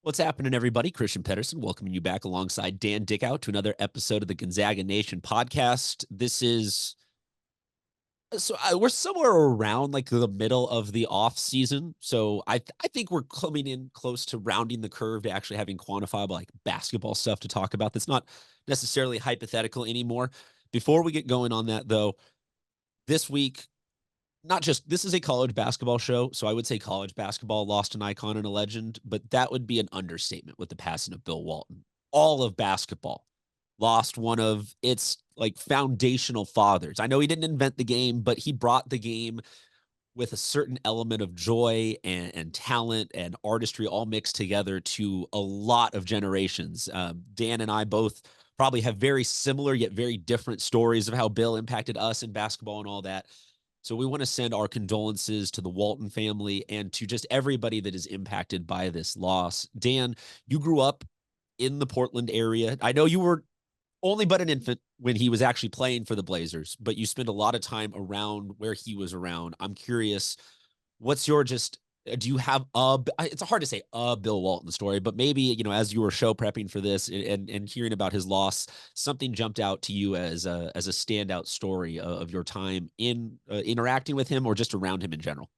What's happening, everybody? Christian Pedersen welcoming you back alongside Dan Dickau to another episode of the Gonzaga Nation podcast. We're somewhere around like the middle of the off season, so I think we're coming in close to rounding the curve to actually having quantifiable like basketball stuff to talk about. That's not necessarily hypothetical anymore. Before we get going on that, though, this week not just this is a college basketball show, so I would say college basketball lost an icon and a legend, but that would be an understatement with the passing of Bill Walton. All of basketball lost one of its like foundational fathers. I know he didn't invent the game, but he brought the game with a certain element of joy and talent and artistry all mixed together to a lot of generations. Dan and I both probably have very similar yet very different stories of how Bill impacted us in basketball and all that. So we want to send our condolences to the Walton family and to just everybody that is impacted by this loss. Dan, you grew up in the Portland area. I know you were only but an infant when he was actually playing for the Blazers, but you spent a lot of time around where he was around. I'm curious, what's your just do you have it's hard to say a Bill Walton story, but maybe, as you were show prepping for this and hearing about his loss, something jumped out to you as a standout story of your time in interacting with him or just around him in general.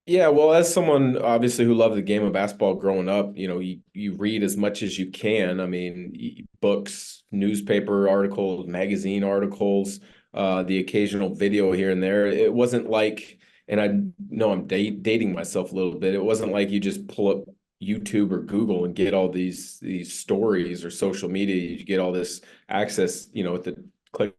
Yeah, well, as someone obviously who loved the game of basketball growing up, you read as much as you can. I mean, books, newspaper articles, magazine articles, the occasional video here and there. It wasn't like, and I know I'm dating myself a little bit. It wasn't like you just pull up YouTube or Google and get all these stories or social media. You get all this access, at the click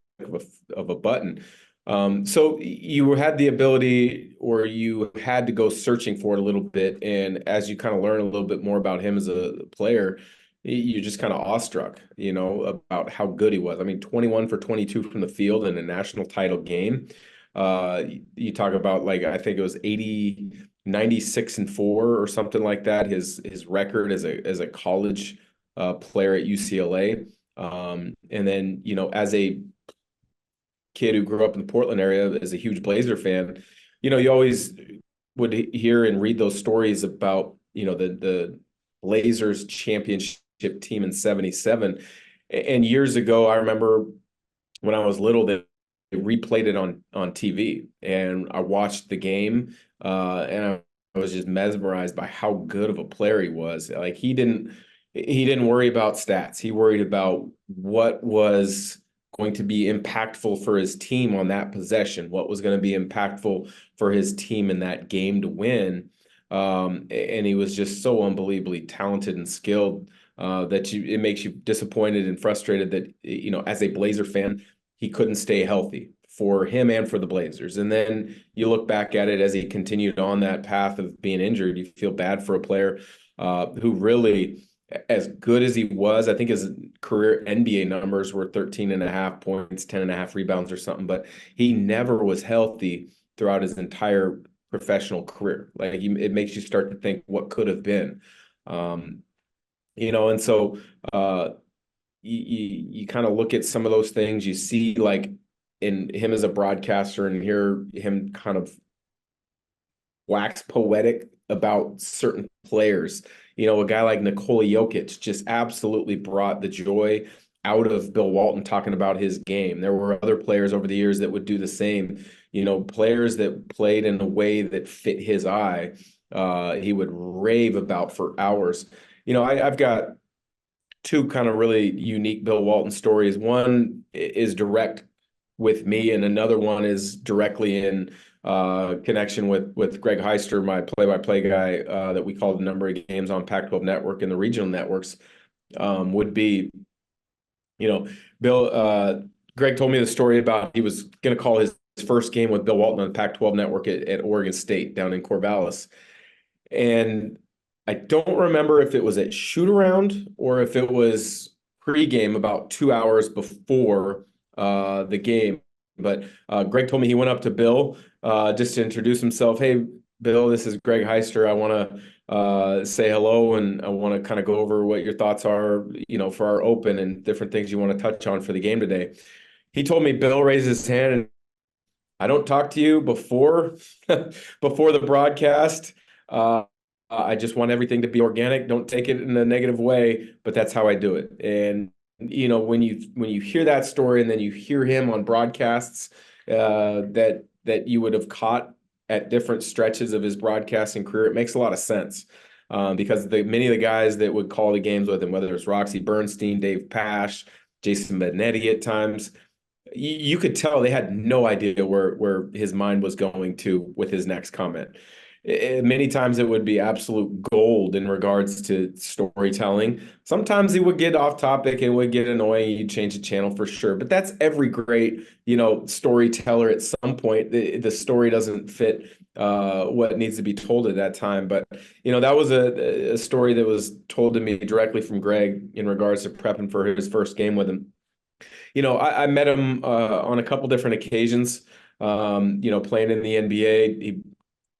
of a button. So you had the ability, or you had to go searching for it a little bit. And as you kind of learn a little bit more about him as a player, you're just kind of awestruck, about how good he was. I mean, 21 for 22 from the field in a national title game. You talk about, like, I think it was 96-4 or something like that. His record as a college player at UCLA. And then, as a kid who grew up in the Portland area as a huge Blazer fan, you always would hear and read those stories about, the Blazers championship team in 77. And years ago, I remember when I was little, they replayed it on TV, and I watched the game, and I was just mesmerized by how good of a player he was. Like, he didn't worry about stats. He worried about what was going to be impactful for his team on that possession, what was going to be impactful for his team in that game to win. And he was just so unbelievably talented and skilled that it makes you disappointed and frustrated that, as a Blazer fan, he couldn't stay healthy for him and for the Blazers. And then you look back at it as he continued on that path of being injured. You feel bad for a player who really, as good as he was, I think his career NBA numbers were 13.5 points, 10.5 rebounds or something, but he never was healthy throughout his entire professional career. Like, it makes you start to think what could have been. And so you kind of look at some of those things, you see, like, in him as a broadcaster, and hear him kind of wax poetic about certain players. A guy like Nikola Jokic just absolutely brought the joy out of Bill Walton talking about his game. There were other players over the years that would do the same. Players that played in a way that fit his eye, he would rave about for hours. I've got two kind of really unique Bill Walton stories. One is direct with me, and another one is directly in connection with Greg Heister, my play-by-play guy, that we called a number of games on Pac-12 Network and the regional networks. Would be, Bill. Greg told me the story about he was going to call his first game with Bill Walton on the Pac-12 Network at Oregon State down in Corvallis, and I don't remember if it was at shoot around or if it was pregame about 2 hours before the game. But Greg told me he went up to Bill just to introduce himself. Hey, Bill, this is Greg Heister. I want to say hello, and I want to kind of go over what your thoughts are, for our open and different things you want to touch on for the game today. He told me Bill raised his hand, and I don't talk to you before before the broadcast. I just want everything to be organic. Don't take it in a negative way, but that's how I do it. And when you hear that story and then you hear him on broadcasts that you would have caught at different stretches of his broadcasting career, it makes a lot of sense. Because many of the guys that would call the games with him, whether it's Roxy Bernstein, Dave Pash, Jason Benetti at times, you could tell they had no idea where his mind was going to with his next comment. Many times it would be absolute gold in regards to storytelling. Sometimes he would get off topic and would get annoying. You'd change the channel for sure. But that's every great, storyteller at some point. The story doesn't fit what needs to be told at that time. But, that was a story that was told to me directly from Greg in regards to prepping for his first game with him. I met him on a couple different occasions. Playing in the NBA, he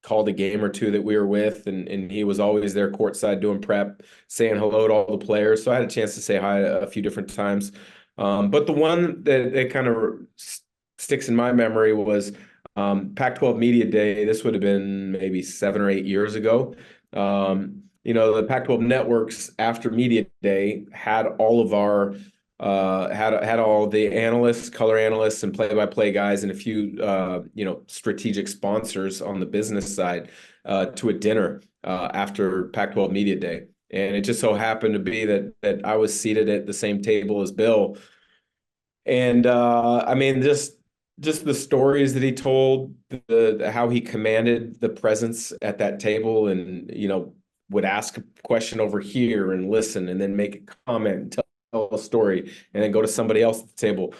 called a game or two that we were with, and he was always there courtside doing prep, saying hello to all the players. So I had a chance to say hi a few different times. But the one that kind of sticks in my memory was Pac-12 Media Day. This would have been maybe 7 or 8 years ago. The Pac-12 networks after Media Day had all of our had all the analysts, color analysts, and play-by-play guys, and a few strategic sponsors on the business side to a dinner after Pac-12 Media Day. And it just so happened to be that I was seated at the same table as Bill. And I mean, just the stories that he told, how he commanded the presence at that table, and would ask a question over here and listen, and then make a comment and tell a story, and then go to somebody else at the table.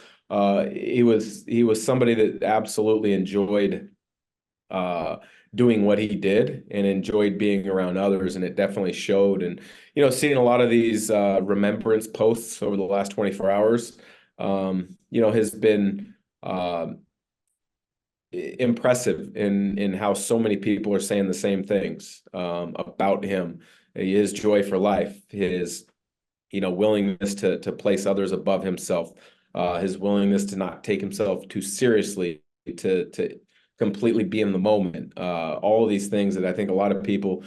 He was somebody that absolutely enjoyed doing what he did and enjoyed being around others, and it definitely showed. And seeing a lot of these remembrance posts over the last 24 hours, has been impressive in how so many people are saying the same things about him. His joy for life, his willingness to place others above himself, his willingness to not take himself too seriously, to completely be in the moment. All of these things that I think a lot of people,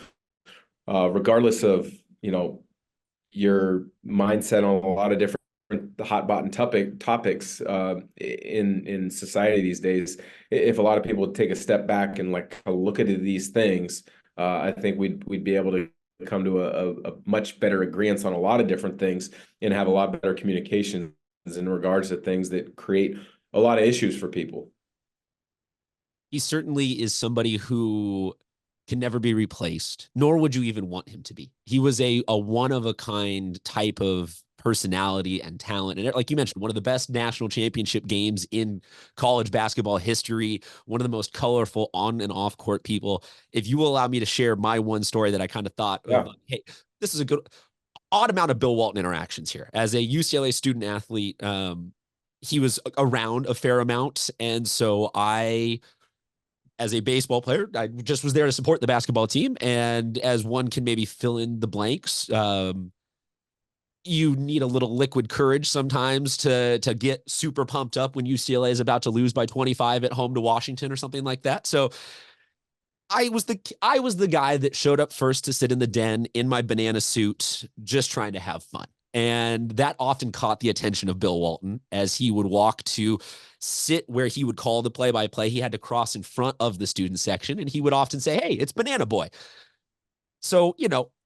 regardless of your mindset on a lot of different hot button topics in society these days, if a lot of people would take a step back and look at these things, I think we'd be able to come to a much better agreement on a lot of different things, and have a lot better communications in regards to things that create a lot of issues for people. He certainly is somebody who can never be replaced, nor would you even want him to be. He was a one-of-a-kind type of personality and talent. And like you mentioned, one of the best national championship games in college basketball history, one of the most colorful on and off court people. If you will allow me to share my one story that I kind of thought, Yeah. hey, this is a good odd amount of Bill Walton interactions here. As a UCLA student athlete, he was around a fair amount. And so as a baseball player, I just was there to support the basketball team. And as one can maybe fill in the blanks, you need a little liquid courage sometimes to get super pumped up when UCLA is about to lose by 25 at home to Washington or something like that. So I was the guy that showed up first to sit in the den in my banana suit, just trying to have fun. And that often caught the attention of Bill Walton as he would walk to sit where he would call the play-by-play. He had to cross in front of the student section, and he would often say, "Hey, it's Banana Boy." So,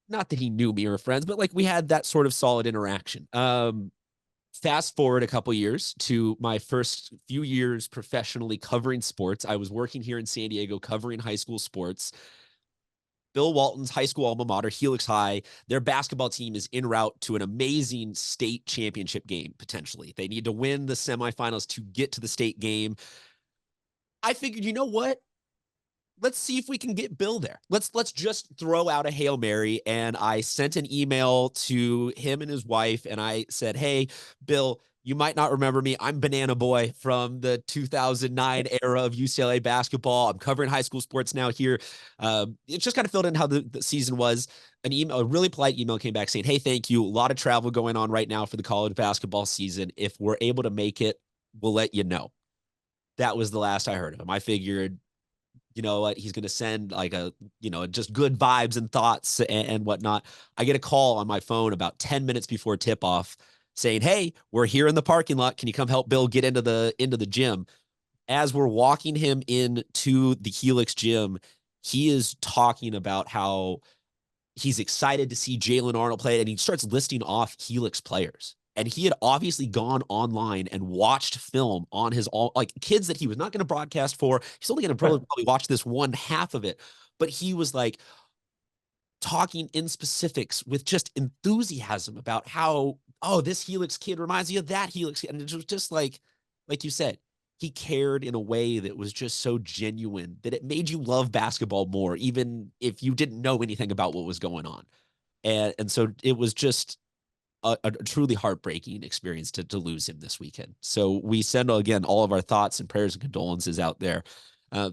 not that he knew me or friends, but we had that sort of solid interaction. Fast forward a couple years to my first few years professionally covering sports. I was working here in San Diego covering high school sports. Bill Walton's high school alma mater, Helix High, their basketball team is en route to an amazing state championship game, potentially. They need to win the semifinals to get to the state game. I figured, you know what? Let's see if we can get Bill there. Let's just throw out a Hail Mary. And I sent an email to him and his wife, and I said, "Hey, Bill, you might not remember me. I'm Banana Boy from the 2009 era of UCLA basketball. I'm covering high school sports now here." It just kind of filled in how the season was. A really polite email came back saying, "Hey, thank you. A lot of travel going on right now for the college basketball season. If we're able to make it, we'll let you know." That was the last I heard of him. I figured you know what, he's going to send like a, just good vibes and thoughts and whatnot. I get a call on my phone about 10 minutes before tip off saying, "Hey, we're here in the parking lot. Can you come help Bill get into the gym?" As we're walking him into the Helix gym, he is talking about how he's excited to see Jalen Arnold play, and he starts listing off Helix players. And he had obviously gone online and watched film on his all, like kids that he was not going to broadcast for. He's only going to probably watch this one half of it. But he was like talking in specifics with just enthusiasm about how, oh, this Helix kid reminds me of that Helix kid. And it was just like you said, he cared in a way that was just so genuine that it made you love basketball more, even if you didn't know anything about what was going on. And so it was just a truly heartbreaking experience to lose him this weekend. So we send, again, all of our thoughts and prayers and condolences out there.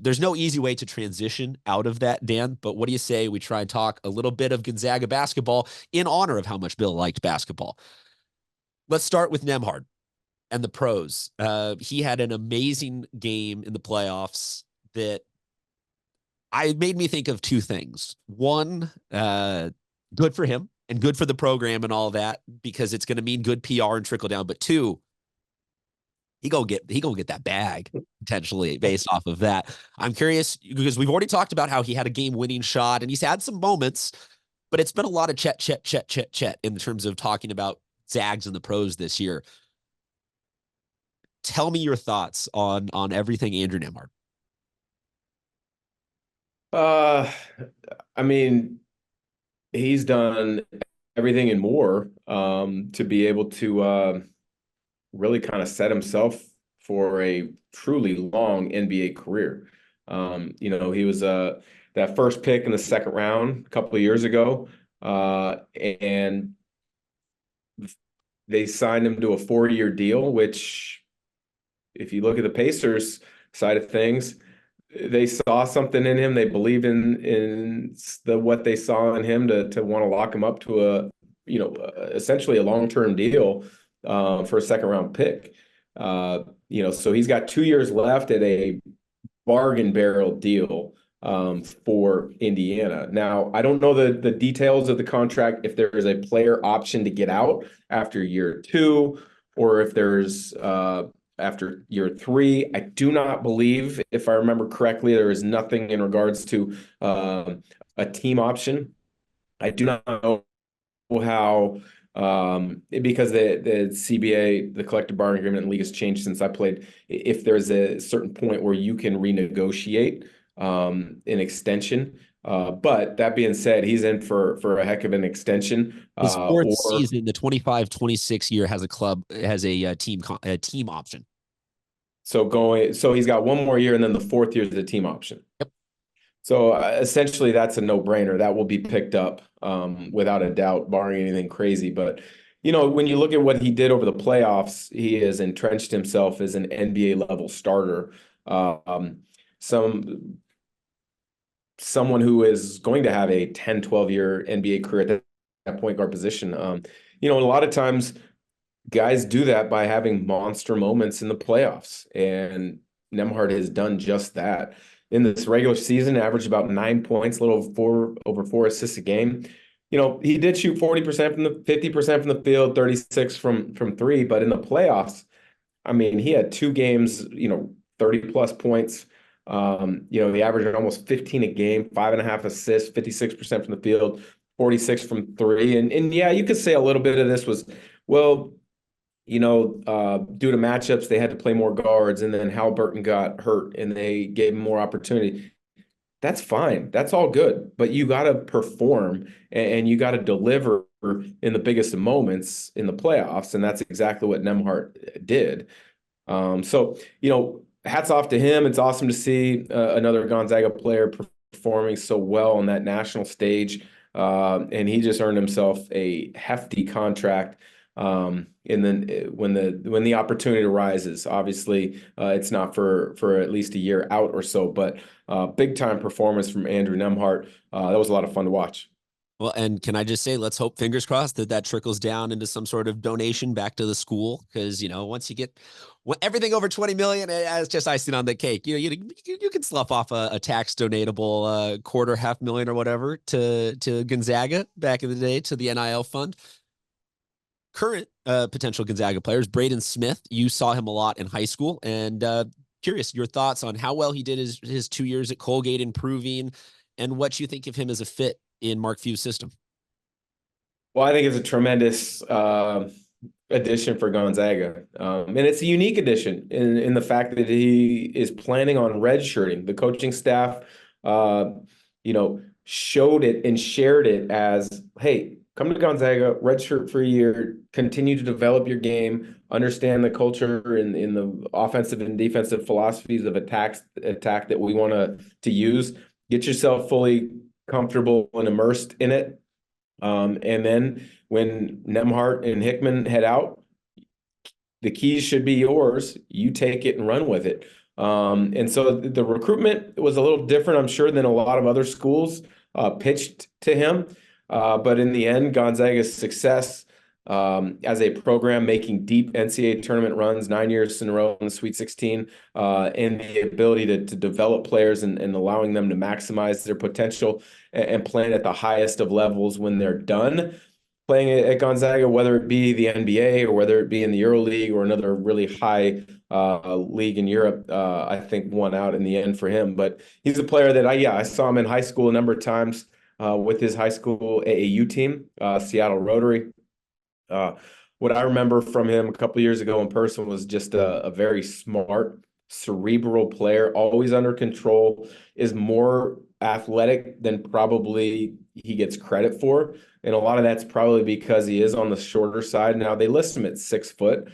There's no easy way to transition out of that, Dan, but what do you say we try and talk a little bit of Gonzaga basketball in honor of how much Bill liked basketball? Let's start with Nembhard and the pros. He had an amazing game in the playoffs that I made me think of two things. One, good for him and good for the program and all that, because it's going to mean good PR and trickle down. But two, he gonna get that bag potentially based off of that. I'm curious because we've already talked about how he had a game-winning shot and he's had some moments, but it's been a lot of Chet in terms of talking about Zags and the pros this year. Tell me your thoughts on everything Andrew Nembhard. Uh, I mean, he's done everything and more to be able to really kind of set himself for a truly long NBA career. He was that first pick in the second round a couple of years ago, and they signed him to a 4-year deal, which, if you look at the Pacers side of things, they saw something in him. They believed in the what they saw in him to want to lock him up to essentially a long-term deal for a second round pick. So he's got 2 years left at a bargain barrel deal for Indiana. Now, I don't know the details of the contract, if there is a player option to get out after year 2, or if there's after year 3. I do not believe, if I remember correctly, there is nothing in regards to a team option. I do not know how, because the CBA, the collective bargaining agreement in the league, has changed since I played. If there's a certain point where you can renegotiate an extension. But that being said, he's in for a heck of an extension. His fourth Or season, the 25-26 year, has a team option. so he's got one more year, and then the fourth year is the team option. Yep. So essentially, that's a no-brainer. That will be picked up without a doubt, barring anything crazy. But when you look at what he did over the playoffs, he has entrenched himself as an NBA level starter. Someone who is going to have a 10, 12-year NBA career at that point guard position. A lot of times guys do that by having monster moments in the playoffs, and Nembhard has done just that. In this regular season, averaged about 9 points, a little over 4 assists a game. He did shoot 40% from the 50% from the field, 36 from three, but in the playoffs, I mean, he had 2 games, 30 plus points. He averaged almost 15 a game, 5.5 assists, 56% from the field, 46 from three. And yeah, you could say a little bit of this was, well, due to matchups, they had to play more guards, and then Halliburton got hurt and they gave him more opportunity. That's fine. That's all good. But you got to perform, and you got to deliver in the biggest of moments in the playoffs. And that's exactly what Nembhard did. Hats off to him. It's awesome to see another Gonzaga player performing so well on that national stage. And he just earned himself a hefty contract. And then when the opportunity arises, obviously it's not for at least a year out or so, but big time performance from Andrew Nembhard. That was a lot of fun to watch. Well, and can I just say, let's hope, fingers crossed, that that trickles down into some sort of donation back to the school. Because, you know, once you get everything over 20 million, it's just icing on the cake. You can slough off a tax donatable quarter, 500,000 or whatever to Gonzaga back in the day, to the NIL fund. Current potential Gonzaga players, Braeden Smith, you saw him a lot in high school, and curious your thoughts on how well he did his 2 years at Colgate, improving, and what you think of him as a fit in Mark Few's system. Well, I think it's a tremendous addition for Gonzaga. And it's a unique addition in the fact that he is planning on redshirting. The coaching staff, showed it and shared it as, hey, come to Gonzaga, redshirt for a year, continue to develop your game, understand the culture in the offensive and defensive philosophies of attack that we want to use. Get yourself fully comfortable and immersed in it. And then when Nembhard and Hickman head out, the keys should be yours. You take it and run with it. And so the recruitment was a little different, I'm sure, than a lot of other schools pitched to him. But in the end, Gonzaga's success as a program, making deep NCAA tournament runs 9 years in a row in the Sweet 16, and the ability to develop players and allowing them to maximize their potential and playing at the highest of levels when they're done playing at Gonzaga, whether it be the NBA or whether it be in the EuroLeague or another really high league in Europe, I think won out in the end for him. But he's a player that I saw him in high school a number of times with his high school AAU team, Seattle Rotary. What I remember from him a couple of years ago in person was just a very smart, cerebral player, always under control, is more athletic than probably he gets credit for. And a lot of that's probably because he is on the shorter side. Now they list him at 6 foot.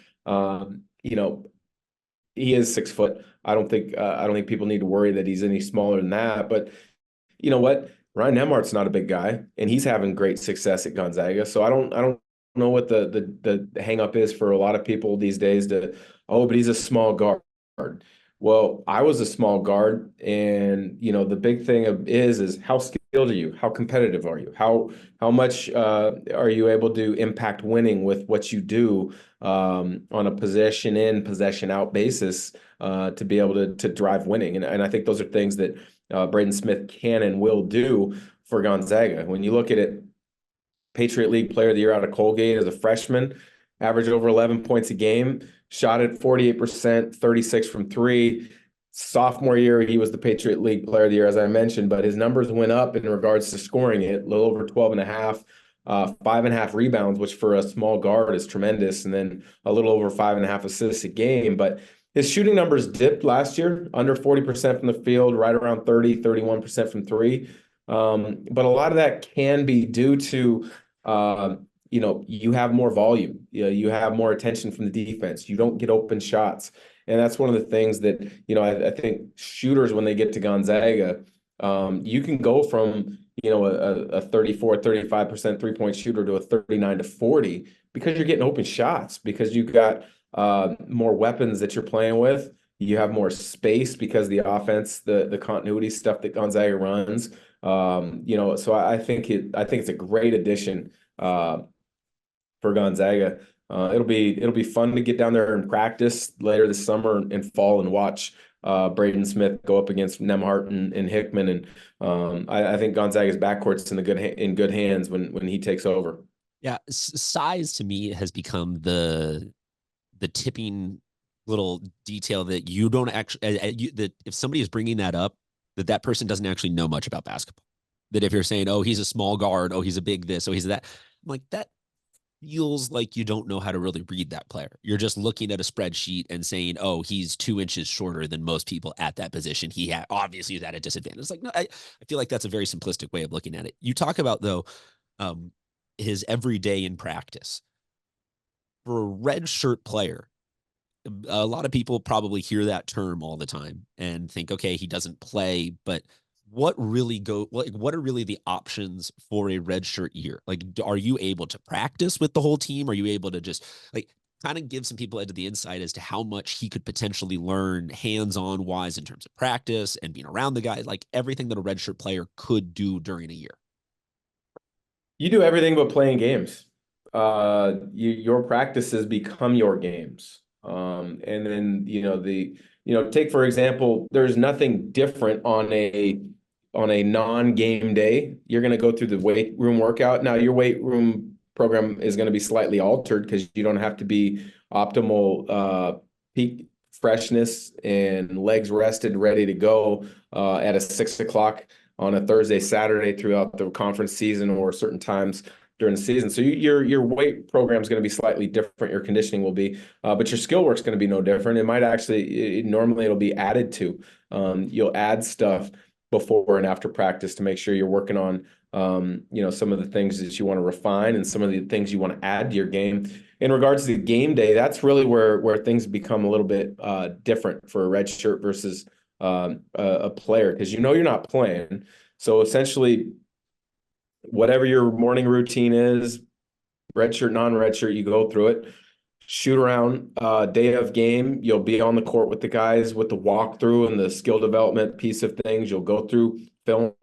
He is 6 foot. I don't think people need to worry that he's any smaller than that. But you know what? Ryan Nembhard's not a big guy, and he's having great success at Gonzaga. So I don't know what the hang up is for a lot of people these days but he's a small guard. Well, I was a small guard, and the big thing is how skilled are you? How competitive are you? How much are you able to impact winning with what you do on a possession in, possession out basis to be able to drive winning? And I think those are things that Braeden Smith can and will do for Gonzaga. When you look at it, Patriot League Player of the Year out of Colgate as a freshman, averaged over 11 points a game, shot at 48%, 36 from three. Sophomore year, he was the Patriot League Player of the Year, as I mentioned, but his numbers went up in regards to scoring it, a little over 12 and a half, 5.5 rebounds, which for a small guard is tremendous, and then a little over 5.5 assists a game. But his shooting numbers dipped last year, under 40% from the field, right around 30, 31% from three. But a lot of that can be due to you have more volume, you have more attention from the defense, you don't get open shots. And that's one of the things that, I think shooters, when they get to Gonzaga, you can go from, a 34, 35% three-point shooter to a 39 to 40 because you're getting open shots, because you've got more weapons that you're playing with. You have more space because the offense, the continuity stuff that Gonzaga runs. So I think it's a great addition for Gonzaga. It'll be fun to get down there and practice later this summer and fall and watch Braeden Smith go up against Nembhard and Hickman. And I think Gonzaga's backcourt's in good hands when he takes over. Yeah, size to me has become the tipping little detail that you don't actually that if somebody is bringing that up, that person doesn't actually know much about basketball. That if you're saying, oh, he's a small guard, oh, he's a big this, oh, he's that, I'm like, that feels like you don't know how to really read that player. You're just looking at a spreadsheet and saying, oh, he's 2 inches shorter than most people at that position. Obviously he's at a disadvantage. It's like, no, I feel like that's a very simplistic way of looking at it. You talk about, though, his everyday in practice. For a red shirt player, a lot of people probably hear that term all the time and think, okay, he doesn't play, but what are really the options for a redshirt year? Like, are you able to practice with the whole team? Are you able to just kind of give some people into the insight as to how much he could potentially learn hands-on wise in terms of practice and being around the guys, like everything that a redshirt player could do during a year? You do everything but playing games. Your practices become your games. And then, take for example, there's nothing different on a non-game day. You're going to go through the weight room workout. Now, your weight room program is going to be slightly altered because you don't have to be optimal peak freshness and legs rested, ready to go at a 6 o'clock on a Thursday, Saturday throughout the conference season or certain times during the season. So your weight program is going to be slightly different. Your conditioning will be, but your skill work's going to be no different. It might actually, normally it'll be added to. You'll add stuff before and after practice to make sure you're working on, some of the things that you want to refine and some of the things you want to add to your game. In regards to the game day, that's really where things become a little bit different for a red shirt versus a player, because you're not playing. So essentially, whatever your morning routine is, red shirt, non-red shirt, you go through it. Shoot around, day of game, you'll be on the court with the guys with the walkthrough and the skill development piece of things. You'll go through film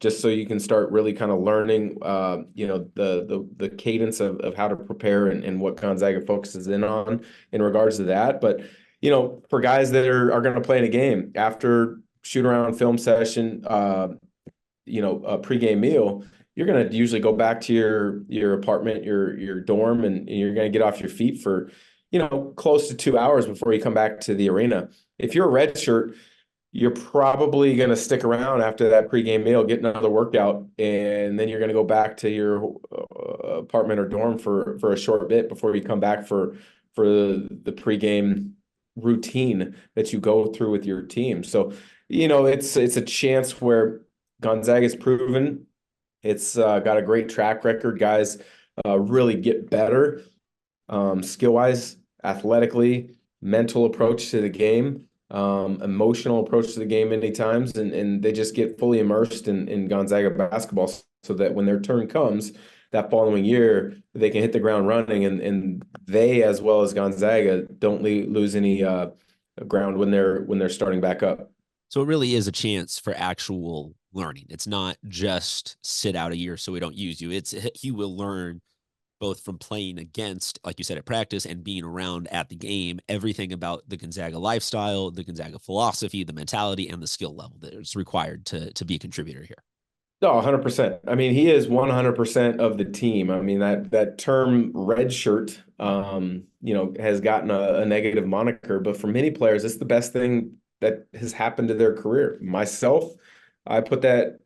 just so you can start really kind of learning, the cadence of how to prepare and what Gonzaga focuses in on in regards to that. But for guys that are going to play in a game after shoot around film session, a pregame meal, you're going to usually go back to your apartment, your dorm, and you're going to get off your feet for, close to 2 hours before you come back to the arena. If you're a red shirt, you're probably going to stick around after that pregame meal, get another workout, and then you're going to go back to your apartment or dorm for a short bit before you come back for the pregame routine that you go through with your team. So, it's a chance where Gonzaga's proven it's got a great track record. Guys really get better skill-wise, athletically, mental approach to the game, emotional approach to the game many times, and they just get fully immersed in Gonzaga basketball so that when their turn comes that following year, they can hit the ground running, and they, as well as Gonzaga, don't lose any ground when they're starting back up. So it really is a chance for actual learning. It's not just sit out a year so we don't use you. It's you will learn both from playing against, like you said, at practice and being around at the game, everything about the Gonzaga lifestyle, the Gonzaga philosophy, the mentality, and the skill level that is required to be a contributor here. No, 100%. I mean, he is 100% of the team. I mean, that term red shirt, has gotten a negative moniker, but for many players, it's the best thing that has happened to their career. Myself, I put that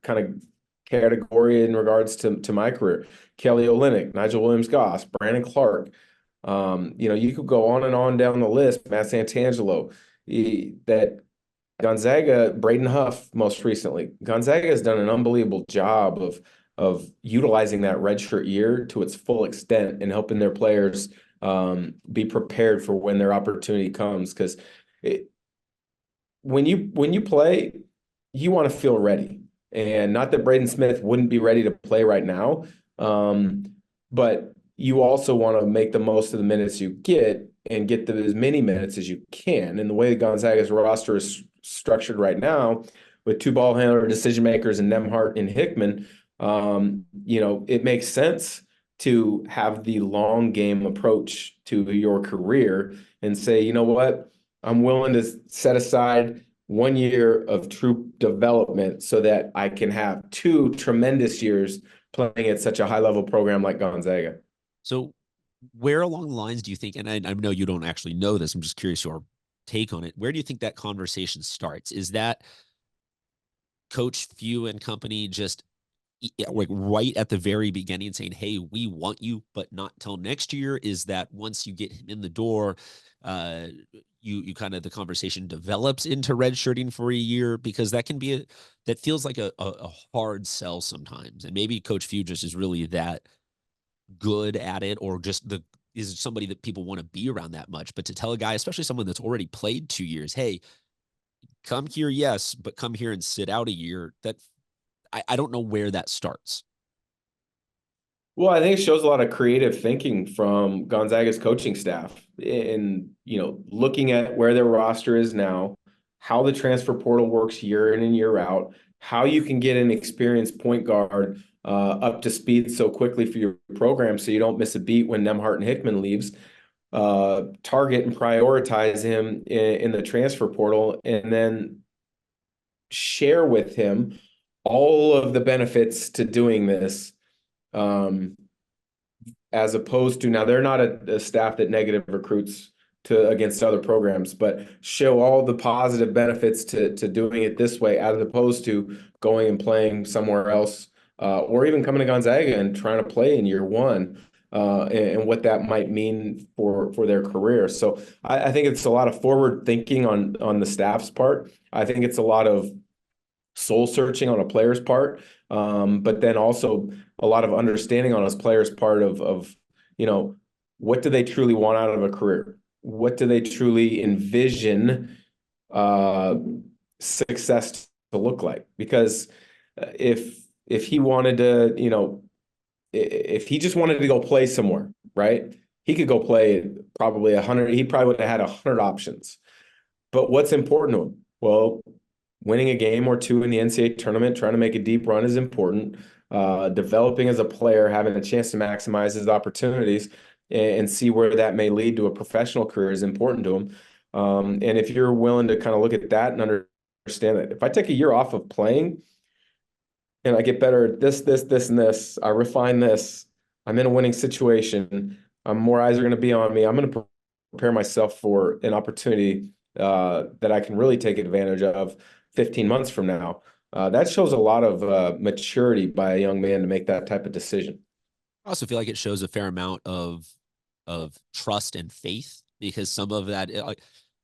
kind of category in regards to my career. Kelly Olynyk, Nigel Williams-Goss, Brandon Clark. You could go on and on down the list. Matt Santangelo, that Gonzaga, Braden Huff, most recently. Gonzaga has done an unbelievable job of utilizing that redshirt year to its full extent and helping their players be prepared for when their opportunity comes. Because when you play, you want to feel ready. And not that Braeden Smith wouldn't be ready to play right now, but you also want to make the most of the minutes you get and get as many minutes as you can. And the way Gonzaga's roster is structured right now, with two ball handler decision makers and Nembhard and Hickman, it makes sense to have the long game approach to your career and say, you know what, I'm willing to set aside 1 year of true development so that I can have 2 tremendous years playing at such a high level program like Gonzaga. So where along the lines do you think, and I know you don't actually know this, I'm just curious your take on it. Where do you think that conversation starts? Is that Coach Few and company just like right at the very beginning saying, hey, we want you, but not till next year? Is that once you get him in the door, you kind of the conversation develops into redshirting for a year? Because that can be that feels like a hard sell sometimes. And maybe Coach Few just is really that good at it, or just is somebody that people want to be around that much. But to tell a guy, especially someone that's already played 2 years, hey, come here, yes, but come here and sit out a year, that I don't know where that starts. Well, I think it shows a lot of creative thinking from Gonzaga's coaching staff in, looking at where their roster is now, how the transfer portal works year in and year out, how you can get an experienced point guard up to speed so quickly for your program so you don't miss a beat when Nembhard and Hickman leaves. Target and prioritize him in the transfer portal, and then share with him all of the benefits to doing this. As opposed to, now they're not a staff that negative recruits to against other programs, but show all the positive benefits to doing it this way, as opposed to going and playing somewhere else, or even coming to Gonzaga and trying to play in year one, and what that might mean for their career. So I think it's a lot of forward thinking on the staff's part. I think it's a lot of soul searching on a player's part, but then also a lot of understanding on a player's part of what do they truly want out of a career? What do they truly envision success to look like? Because if he wanted to, if he just wanted to go play somewhere, right? He could go play probably 100. He probably would have had 100 options. But what's important to him? Well, winning a game or two in the NCAA tournament, trying to make a deep run is important. Developing as a player, having a chance to maximize his opportunities and see where that may lead to a professional career is important to him. And if you're willing to kind of look at that and understand that if I take a year off of playing and I get better at this, and this, I refine this, I'm in a winning situation, more eyes are going to be on me. I'm going to prepare myself for an opportunity that I can really take advantage of 15 months from now. That shows a lot of maturity by a young man to make that type of decision. I also feel like it shows a fair amount of trust and faith, because some of that, like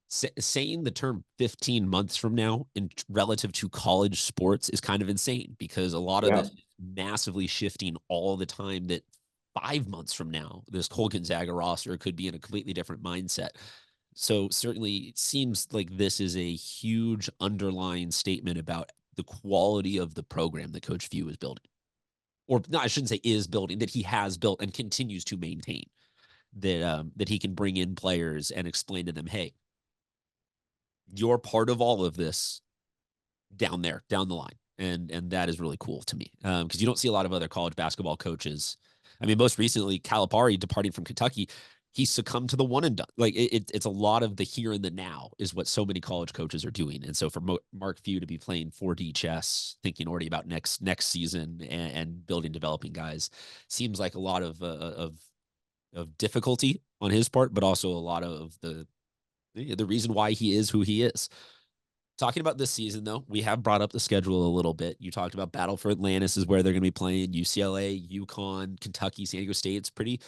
saying the term 15 months from now in relative to college sports is kind of insane, because a lot of Yeah. this is massively shifting all the time, that 5 months from now, this whole Gonzaga roster could be in a completely different mindset. So certainly it seems like this is a huge underlying statement about the quality of the program that Coach Few is building. Or no, I shouldn't say is building, that he has built and continues to maintain. That he can bring in players and explain to them, hey, you're part of all of this down there, down the line. And that is really cool to me, because you don't see a lot of other college basketball coaches. I mean, most recently, Calipari departing from Kentucky, he succumbed to the one and done. Like it's a lot of the here and the now is what so many college coaches are doing. And so for Mark Few to be playing 4D chess, thinking already about next season and building, developing guys, seems like a lot of difficulty on his part, but also a lot of the reason why he is who he is. Talking about this season, though, we have brought up the schedule a little bit. You talked about Battle for Atlantis is where they're going to be playing. UCLA, UConn, Kentucky, San Diego State. It's pretty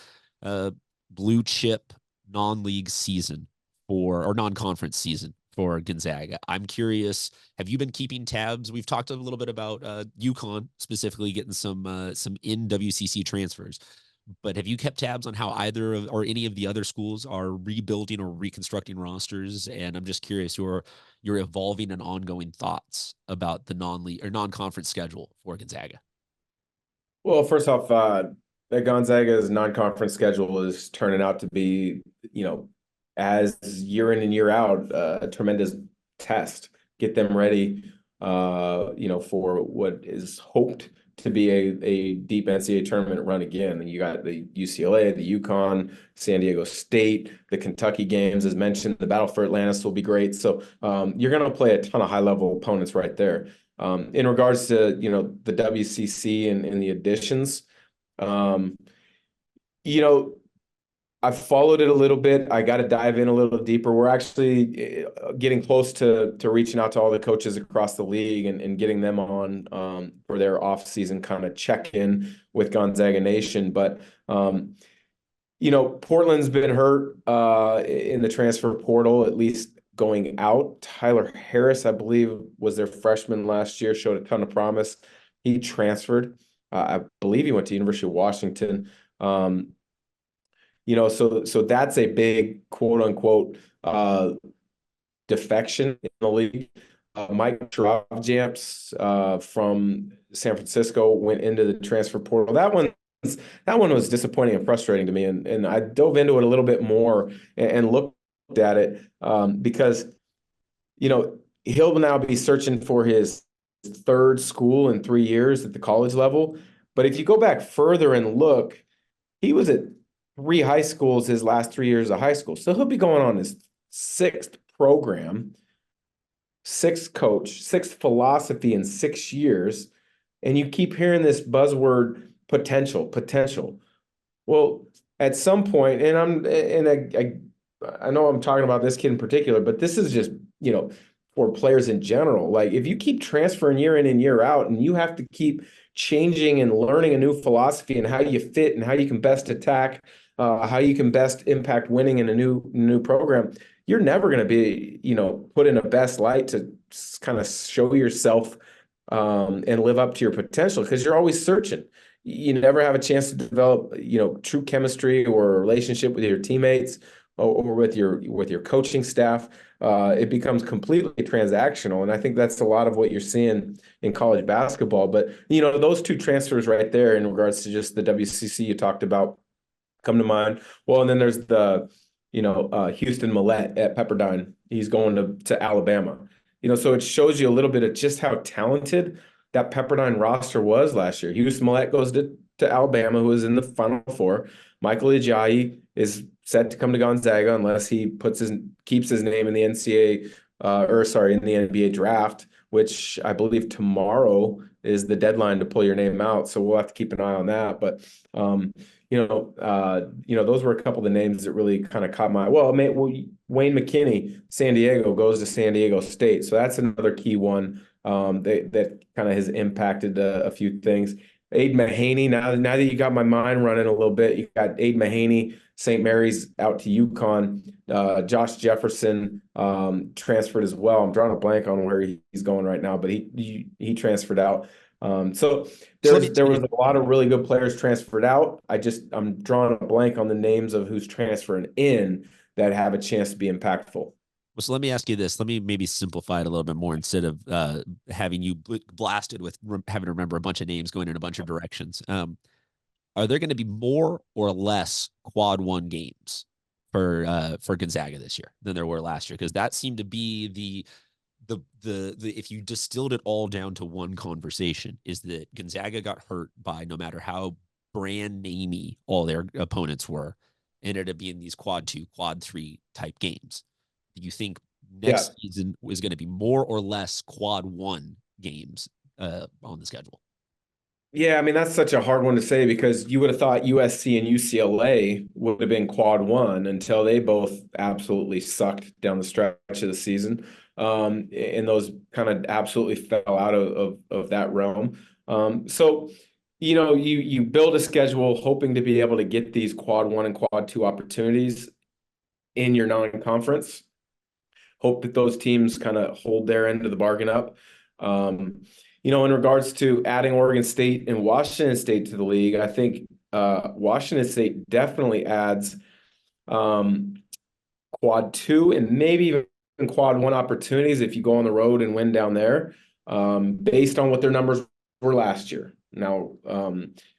blue chip non-league season or non-conference season for Gonzaga. I'm curious, have you been keeping tabs? We've talked a little bit about UConn specifically getting some in WCC transfers. But have you kept tabs on how either of or any of the other schools are rebuilding or reconstructing rosters? And I'm just curious your evolving and ongoing thoughts about the non-league or non-conference schedule for Gonzaga. Well, first off, the Gonzaga's non-conference schedule is turning out to be, as year in and year out, a tremendous test. Get them ready, for what is hoped to be a deep NCAA tournament run again. And you got the UCLA, the UConn, San Diego State, the Kentucky games, as mentioned. The Battle for Atlantis will be great. So you're going to play a ton of high-level opponents right there. In regards to, the WCC and the additions, um, I've followed it a little bit. I got to dive in a little deeper. We're actually getting close to reaching out to all the coaches across the league and getting them on for their off-season kind of check-in with Gonzaga Nation. But Portland's been hurt in the transfer portal, at least going out. Tyler Harris, I believe, was their freshman last year, showed a ton of promise. He transferred. I believe he went to University of Washington. So that's a big quote unquote defection in the league. Mike Travajamps from San Francisco went into the transfer portal. That one was disappointing and frustrating to me, and I dove into it a little bit more and looked at it because he'll now be searching for his third school in 3 years at the college level. But if you go back further and look, he was at 3 high schools his last 3 years of high school. So he'll be going on his sixth program, sixth coach, sixth philosophy in 6 years. And you keep hearing this buzzword potential, potential. Well, at some point, and I know I'm talking about this kid in particular, but this is just, for players in general. Like if you keep transferring year in and year out, and you have to keep changing and learning a new philosophy and how you fit and how you can best attack, how you can best impact winning in a new program, you're never going to be, put in a best light to kind of show yourself and live up to your potential, because you're always searching. You never have a chance to develop, true chemistry or a relationship with your teammates or with your coaching staff. It becomes completely transactional, and I think that's a lot of what you're seeing in college basketball. But those two transfers right there, in regards to just the WCC you talked about, come to mind. Well, and then there's the Houston Millette at Pepperdine. He's going to Alabama. So it shows you a little bit of just how talented that Pepperdine roster was last year. Houston Millette goes to Alabama, who is in the Final Four. Michael Ajayi is set to come to Gonzaga unless he keeps his name in the in the NBA draft, which I believe tomorrow is the deadline to pull your name out. So we'll have to keep an eye on that. But those were a couple of the names that really kind of caught my. Wayne McKinney, San Diego, goes to San Diego State, so that's another key one that kind of has impacted a few things. Aid Mahaney, now that you got my mind running a little bit, you got Aid Mahaney, St. Mary's out to UConn. Josh Jefferson transferred as well. I'm drawing a blank on where he's going right now, but he transferred out. So there was a lot of really good players transferred out. I'm drawing a blank on the names of who's transferring in that have a chance to be impactful. Well, so let me ask you this. Let me maybe simplify it a little bit more instead of having you blasted with having to remember a bunch of names going in a bunch of directions. Are there going to be more or less quad one games for Gonzaga this year than there were last year? Because that seemed to be the if you distilled it all down to one conversation, is that Gonzaga got hurt by, no matter how brand namey all their opponents were, ended up being these quad 2, quad 3 type games. Do you think next season is going to be more or less quad 1 games on the schedule? Yeah, I mean, that's such a hard one to say, because you would have thought USC and UCLA would have been quad 1 until they both absolutely sucked down the stretch of the season. And those kind of absolutely fell out of that realm. So, you build a schedule hoping to be able to get these quad 1 and quad 2 opportunities in your non-conference. Hope that those teams kind of hold their end of the bargain up. In regards to adding Oregon State and Washington State to the league, I think Washington State definitely adds quad 2 and maybe even quad 1 opportunities if you go on the road and win down there, based on what their numbers were last year. Now,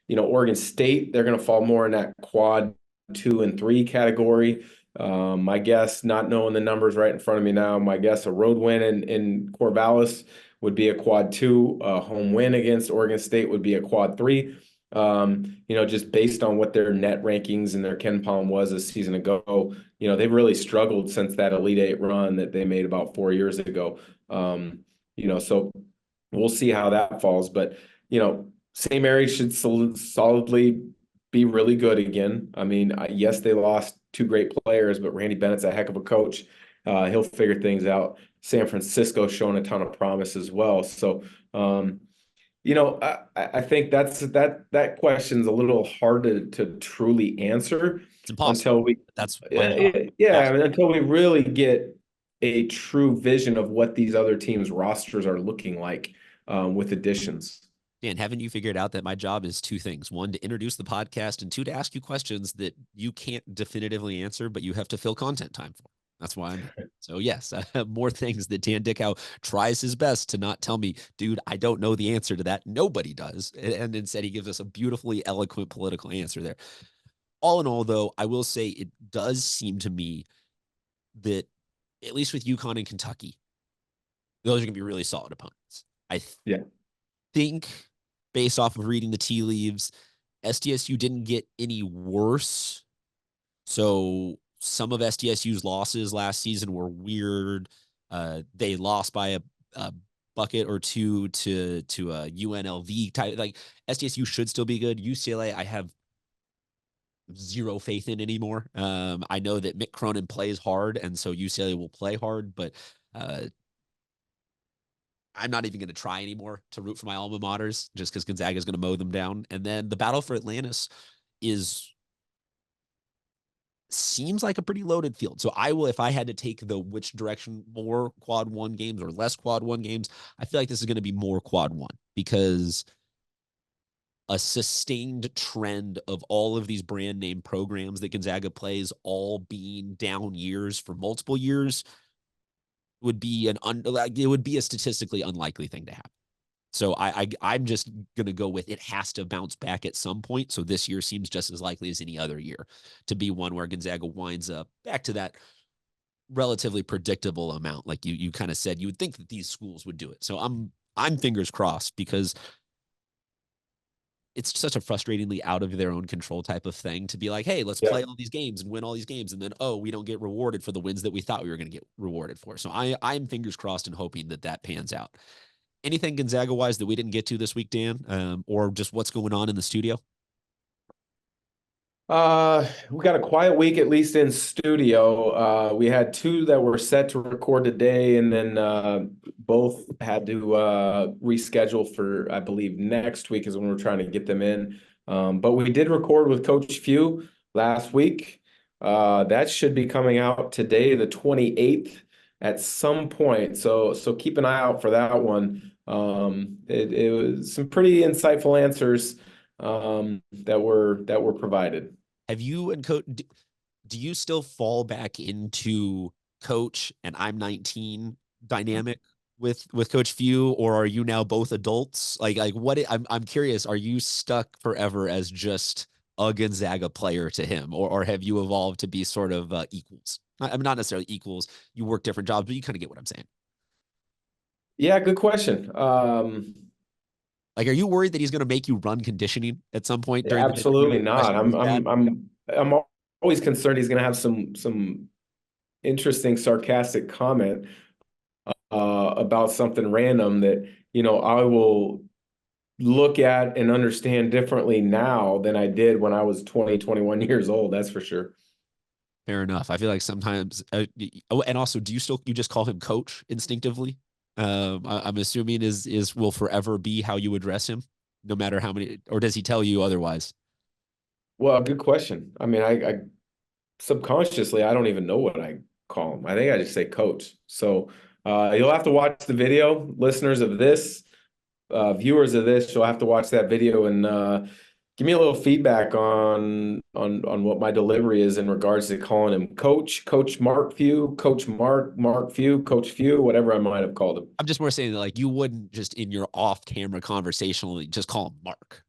Oregon State, they're going to fall more in that quad 2 and 3 category. My guess, not knowing the numbers right in front of me now, my guess a road win in Corvallis would be a quad 2. A home win against Oregon State would be a quad 3. Just based on what their net rankings and their KenPom was a season ago, they've really struggled since that Elite Eight run that they made about 4 years ago. So we'll see how that falls. But, St. Mary should solidly be really good again. I mean, yes, they lost 2 great players, but Randy Bennett's a heck of a coach. He'll figure things out. San Francisco showing a ton of promise as well. So, I think that question's a little hard to truly answer. It's impossible. Until we really get a true vision of what these other teams' rosters are looking like with additions. Dan, haven't you figured out that my job is 2 things? 1, to introduce the podcast, and 2, to ask you questions that you can't definitively answer, but you have to fill content time for. That's why I'm here. So yes, I have more things that Dan Dickau tries his best to not tell me, dude, I don't know the answer to that. Nobody does. And instead he gives us a beautifully eloquent political answer there. All in all, though, I will say it does seem to me that, at least with UConn and Kentucky, those are going to be really solid opponents. I Yeah. think based off of reading the tea leaves, SDSU didn't get any worse. So some of SDSU's losses last season were weird. They lost by a bucket or two to a UNLV type. Like SDSU should still be good. UCLA, I have zero faith in anymore. I know that Mick Cronin plays hard, and so UCLA will play hard, but uh, I'm not even going to try anymore to root for my alma maters just because Gonzaga is going to mow them down. And then the battle for Atlantis is seems like a pretty loaded field. So I will, if I had to take the which direction, more quad one games or less quad one games, I feel like this is going to be more quad one because a sustained trend of all of these brand name programs that Gonzaga plays all being down years for multiple years would be it would be a statistically unlikely thing to happen. So I'm just gonna go with it has to bounce back at some point. So this year seems just as likely as any other year to be one where Gonzaga winds up back to that relatively predictable amount. Like you kind of said, you would think that these schools would do it. So I'm fingers crossed because it's such a frustratingly out of their own control type of thing to be like, hey, let's Yeah. play all these games and win all these games. And then, oh, we don't get rewarded for the wins that we thought we were going to get rewarded for. So I'm fingers crossed and hoping that that pans out. Anything Gonzaga wise that we didn't get to this week, Dan, or just what's going on in the studio? We got a quiet week, at least in studio. We had two that were set to record today, and then both had to reschedule for, I believe, next week is when we're trying to get them in. But we did record with Coach Few last week. That should be coming out today, the 28th, at some point. So keep an eye out for that one. It was some pretty insightful answers that were provided. Have you and coach? Do you still fall back into coach and I'm 19 dynamic with Coach Few, or are you now both adults? Like what? I'm curious. Are you stuck forever as just a Gonzaga player to him, or have you evolved to be sort of equals? I'm not necessarily equals. You work different jobs, but you kind of get what I'm saying. Yeah, good question. Like, are you worried that he's going to make you run conditioning at some point during the day? Absolutely not. Especially with that? I'm always concerned he's going to have some interesting sarcastic comment about something random that, I will look at and understand differently now than I did when I was 20, 21 years old. That's for sure. Fair enough. I feel like sometimes, oh, and also, do you just call him coach instinctively? I'm assuming is will forever be how you address him, no matter how many, or does he tell you otherwise? Well, good question. I mean, I subconsciously, I don't even know what I call him. I think I just say coach. So you'll have to watch the video, listeners of this, viewers of this. You'll have to watch that video and give me a little feedback on what my delivery is in regards to calling him Coach, Coach Mark Few, Coach Mark Few, Coach Few, whatever I might have called him. I'm just more saying that like you wouldn't just in your off-camera conversationally just call him Mark,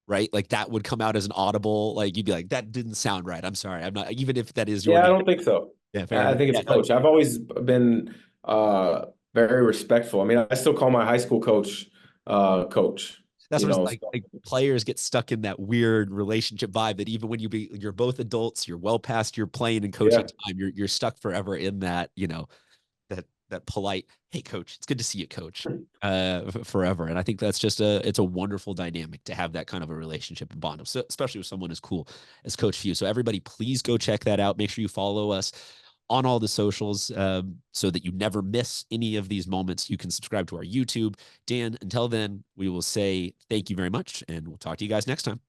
right? Like that would come out as an audible. Like you'd be like, that didn't sound right. I'm sorry. I'm not even if that is your Yeah, I name. don't think so. Yeah, fair I enough. think Yeah, it's no, Coach. I've always been very respectful. I mean, I still call my high school coach Coach. that's You what it's know, like players get stuck in that weird relationship vibe that even when you're both adults, you're well past your playing and coaching yeah. time, you're stuck forever in that, that polite, hey coach, it's good to see you, coach, forever. And I think that's just it's a wonderful dynamic to have that kind of a relationship and bond, so, especially with someone as cool as Coach Few. So everybody, please go check that out. Make sure you follow us on all the socials so that you never miss any of these moments. You can subscribe to our YouTube. Dan, until then, we will say thank you very much, and we'll talk to you guys next time.